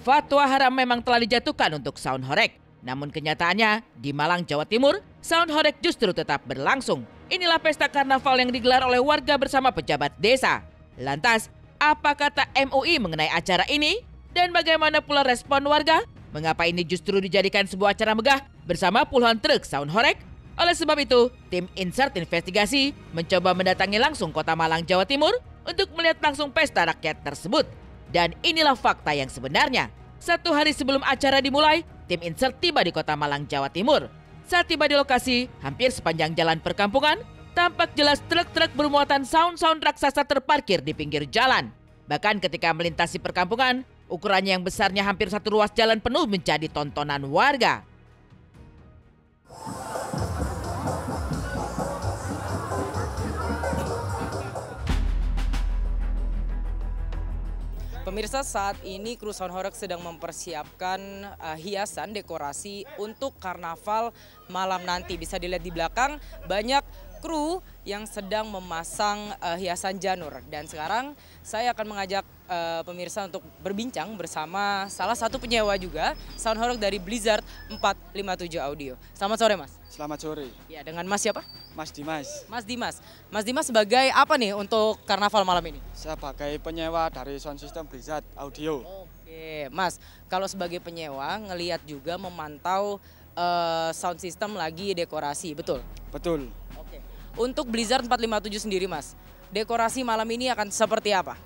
Fatwa haram memang telah dijatuhkan untuk sound horeg. Namun kenyataannya, di Malang, Jawa Timur, sound horeg justru tetap berlangsung. Inilah pesta karnaval yang digelar oleh warga bersama pejabat desa. Lantas, apa kata MUI mengenai acara ini? Dan bagaimana pula respon warga? Mengapa ini justru dijadikan sebuah acara megah bersama puluhan truk sound horeg? Oleh sebab itu, tim Insert Investigasi mencoba mendatangi langsung Kota Malang, Jawa Timur untuk melihat langsung pesta rakyat tersebut. Dan inilah fakta yang sebenarnya. 1 hari sebelum acara dimulai, tim Insert tiba di Kota Malang, Jawa Timur. Saat tiba di lokasi, hampir sepanjang jalan perkampungan, tampak jelas truk-truk bermuatan sound raksasa terparkir di pinggir jalan. Bahkan ketika melintasi perkampungan, ukurannya yang besarnya hampir satu ruas jalan penuh menjadi tontonan warga. Pemirsa, saat ini kru sound horeg sedang mempersiapkan hiasan dekorasi untuk karnaval malam nanti. Bisa dilihat di belakang banyak kru yang sedang memasang hiasan janur. Dan sekarang saya akan mengajak pemirsa untuk berbincang bersama salah satu penyewa juga sound horeg dari Blizzard 457 Audio. Selamat sore, Mas. Selamat sore. Ya, dengan Mas siapa? Mas Dimas. Mas Dimas. Mas Dimas sebagai apa nih untuk karnaval malam ini? Sebagai penyewa dari sound system Blizzard Audio. Oke, Mas. Kalau sebagai penyewa ngelihat juga memantau sound system lagi dekorasi, betul? Betul. Oke. Untuk Blizzard 457 sendiri, Mas, dekorasi malam ini akan seperti apa?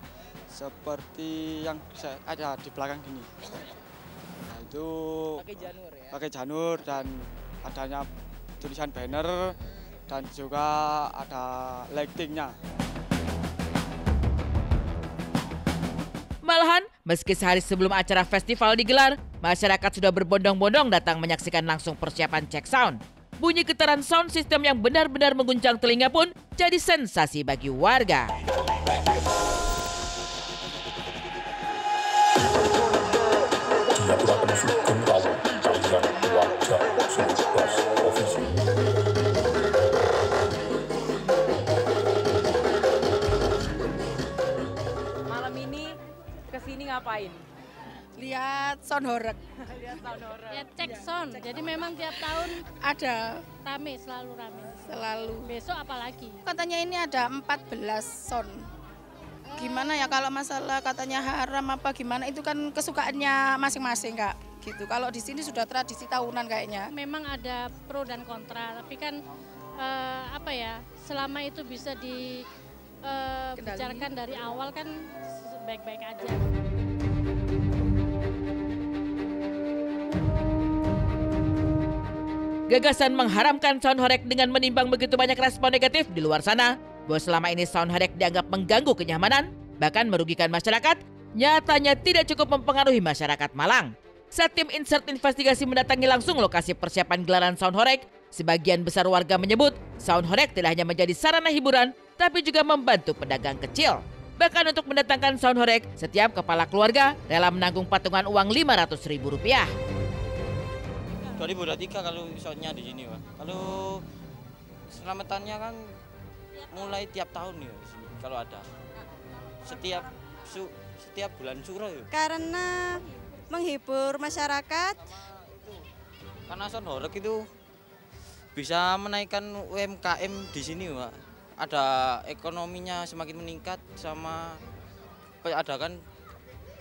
Seperti yang ada di belakang ini. Nah, itu Pakai janur ya? pakai janur dan adanya tulisan banner dan juga ada lightingnya. Malahan, meski sehari sebelum acara festival digelar, masyarakat sudah berbondong-bondong datang menyaksikan langsung persiapan cek sound. Bunyi getaran sound system yang benar-benar mengguncang telinga pun jadi sensasi bagi warga. Malam ini kesini ngapain? Lihat sound horeg. Lihat sound horeg. Ya cek sound, jadi memang tiap tahun Ada rame, selalu rame. selalu. Besok apalagi? Katanya ini ada 14 sound. Gimana ya kalau masalah katanya haram apa gimana itu kan kesukaannya masing-masing, Kak. Gitu. Kalau di sini sudah tradisi tahunan kayaknya. Memang ada pro dan kontra, tapi kan apa ya, selama itu bisa dibicarakan dari awal kan baik-baik aja. Gagasan mengharamkan sound horeg dengan menimbang begitu banyak respon negatif di luar sana, bahwa selama ini sound horeg dianggap mengganggu kenyamanan, bahkan merugikan masyarakat, nyatanya tidak cukup mempengaruhi masyarakat Malang. Saat tim Insert Investigasi mendatangi langsung lokasi persiapan gelaran sound horeg, sebagian besar warga menyebut sound horeg tidak hanya menjadi sarana hiburan, tapi juga membantu pedagang kecil. Bahkan untuk mendatangkan sound horeg, setiap kepala keluarga rela menanggung patungan uang Rp500.000. 2023 kalau soundnya di sini, Pak. Kalau selamatannya kan mulai tiap tahun ya di sini kalau ada. Setiap bulan Suro ya. Karena menghibur masyarakat. Karena sound horeg itu bisa menaikkan UMKM di sini, Pak. Ada ekonominya semakin meningkat sama ada kan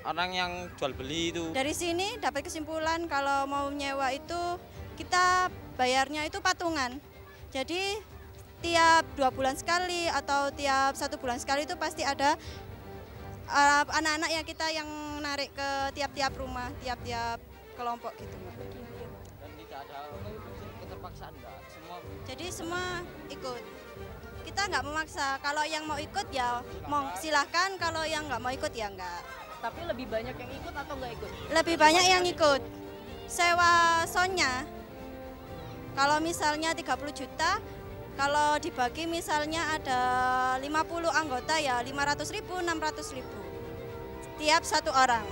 orang yang jual beli itu. Dari sini dapat kesimpulan kalau mau nyewa itu kita bayarnya itu patungan. Jadi tiap 2 bulan sekali atau tiap 1 bulan sekali itu pasti ada anak-anak yang kita yang narik ke tiap-tiap rumah, tiap-tiap kelompok gitu. Dan tidak ada keterpaksaan enggak? Jadi semua ikut. Kita nggak memaksa. Kalau yang mau ikut ya mau silahkan. Kalau yang nggak mau ikut ya enggak. Tapi lebih banyak yang ikut atau nggak ikut? Lebih banyak yang ikut. Sewa soundnya, kalau misalnya 30 juta, kalau dibagi misalnya ada 50 anggota ya 500.000, 600.000. Tiap 1 orang.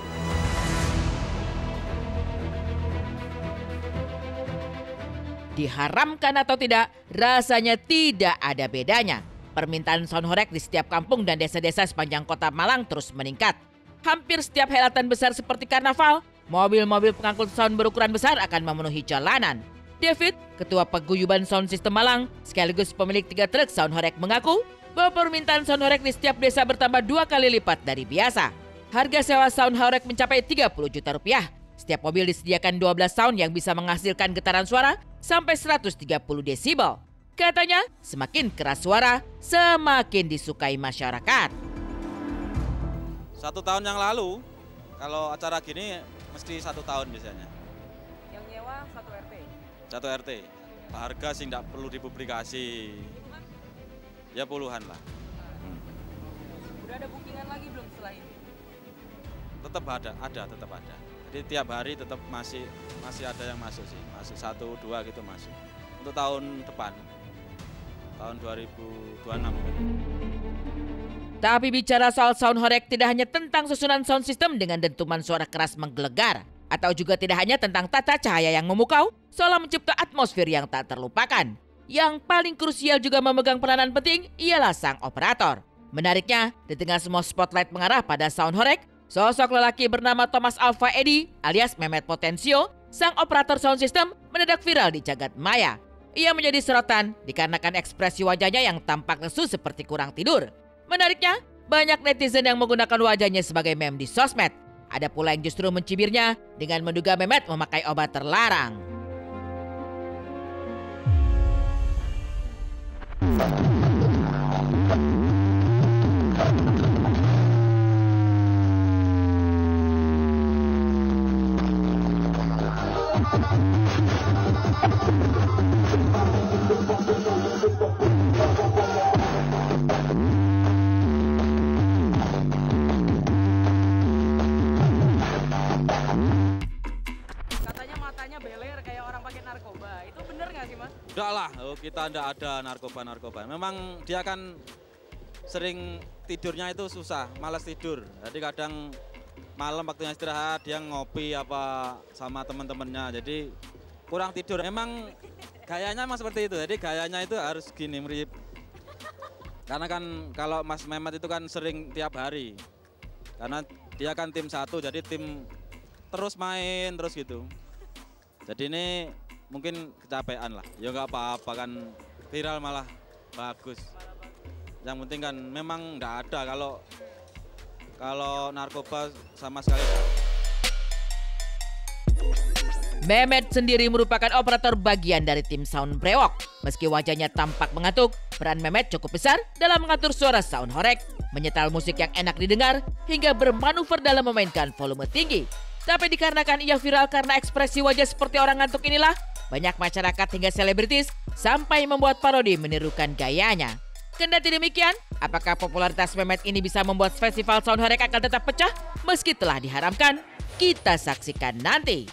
Diharamkan atau tidak, rasanya tidak ada bedanya. Permintaan sound horeg di setiap kampung dan desa-desa sepanjang kota Malang terus meningkat. Hampir setiap helatan besar seperti karnaval, mobil-mobil pengangkut sound berukuran besar akan memenuhi jalanan. David, Ketua Paguyuban Sound System Malang, sekaligus pemilik 3 truk sound horek mengaku bahwa permintaan sound horek di setiap desa bertambah 2 kali lipat dari biasa. Harga sewa sound horek mencapai 30 juta rupiah. Setiap mobil disediakan 12 sound yang bisa menghasilkan getaran suara sampai 130 desibel. Katanya, semakin keras suara, semakin disukai masyarakat. 1 tahun yang lalu, kalau acara gini mesti 1 tahun biasanya. Yang nyewa 1 RT. 1 RT. Harga sih nggak perlu dipublikasi. Ya puluhan lah. Udah ada bookingan lagi belum setelah ini? Tetap ada, tetap ada. Jadi tiap hari tetap masih ada yang masuk sih. Masuk 1, 2 gitu masuk. Untuk tahun depan, tahun 2026. Tapi bicara soal sound horek tidak hanya tentang susunan sound system dengan dentuman suara keras menggelegar. Atau juga tidak hanya tentang tata cahaya yang memukau, seolah mencipta atmosfer yang tak terlupakan. Yang paling krusial juga memegang peranan penting ialah sang operator. Menariknya, di tengah semua spotlight mengarah pada sound horek, sosok lelaki bernama Thomas Alva Edi alias Mehmet Potensio, sang operator sound system mendadak viral di jagat maya. Ia menjadi sorotan dikarenakan ekspresi wajahnya yang tampak lesu seperti kurang tidur. Menariknya, banyak netizen yang menggunakan wajahnya sebagai meme di sosmed. Ada pula yang justru mencibirnya dengan menduga Mehmet memakai obat terlarang. Katanya matanya beler kayak orang pakai narkoba. Itu bener nggak sih, Mas? Enggak lah, kita enggak ada narkoba. Memang dia kan sering tidurnya itu susah, malas tidur. Jadi kadang malam waktunya istirahat dia ngopi apa sama teman-temannya. Jadi kurang tidur. Memang gayanya memang seperti itu. Jadi gayanya itu harus gini mirip. Karena kan kalau Mas Mehmet itu kan sering tiap hari. Karena dia kan tim 1, jadi tim terus main terus gitu. Jadi ini mungkin kecapean lah, ya nggak apa-apa kan, viral malah bagus. Yang penting kan memang nggak ada kalau narkoba sama sekali. Mehmet sendiri merupakan operator bagian dari tim sound brewok. Meski wajahnya tampak mengantuk, peran Mehmet cukup besar dalam mengatur suara sound horek, menyetel musik yang enak didengar, hingga bermanuver dalam memainkan volume tinggi. Tapi dikarenakan ia viral karena ekspresi wajah seperti orang ngantuk inilah, banyak masyarakat hingga selebritis sampai membuat parodi menirukan gayanya. Kendati demikian, apakah popularitas Mehmet ini bisa membuat festival sound horek akan tetap pecah meski telah diharamkan? Kita saksikan nanti.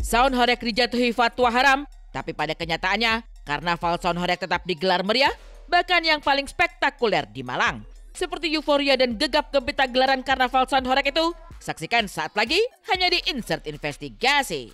Sound horek dijatuhi fatwa haram, tapi pada kenyataannya, karnaval sound horek tetap digelar meriah, bahkan yang paling spektakuler di Malang. Seperti euforia dan gegap gempita gelaran karnaval sound horek itu, saksikan saat lagi hanya di Insert Investigasi.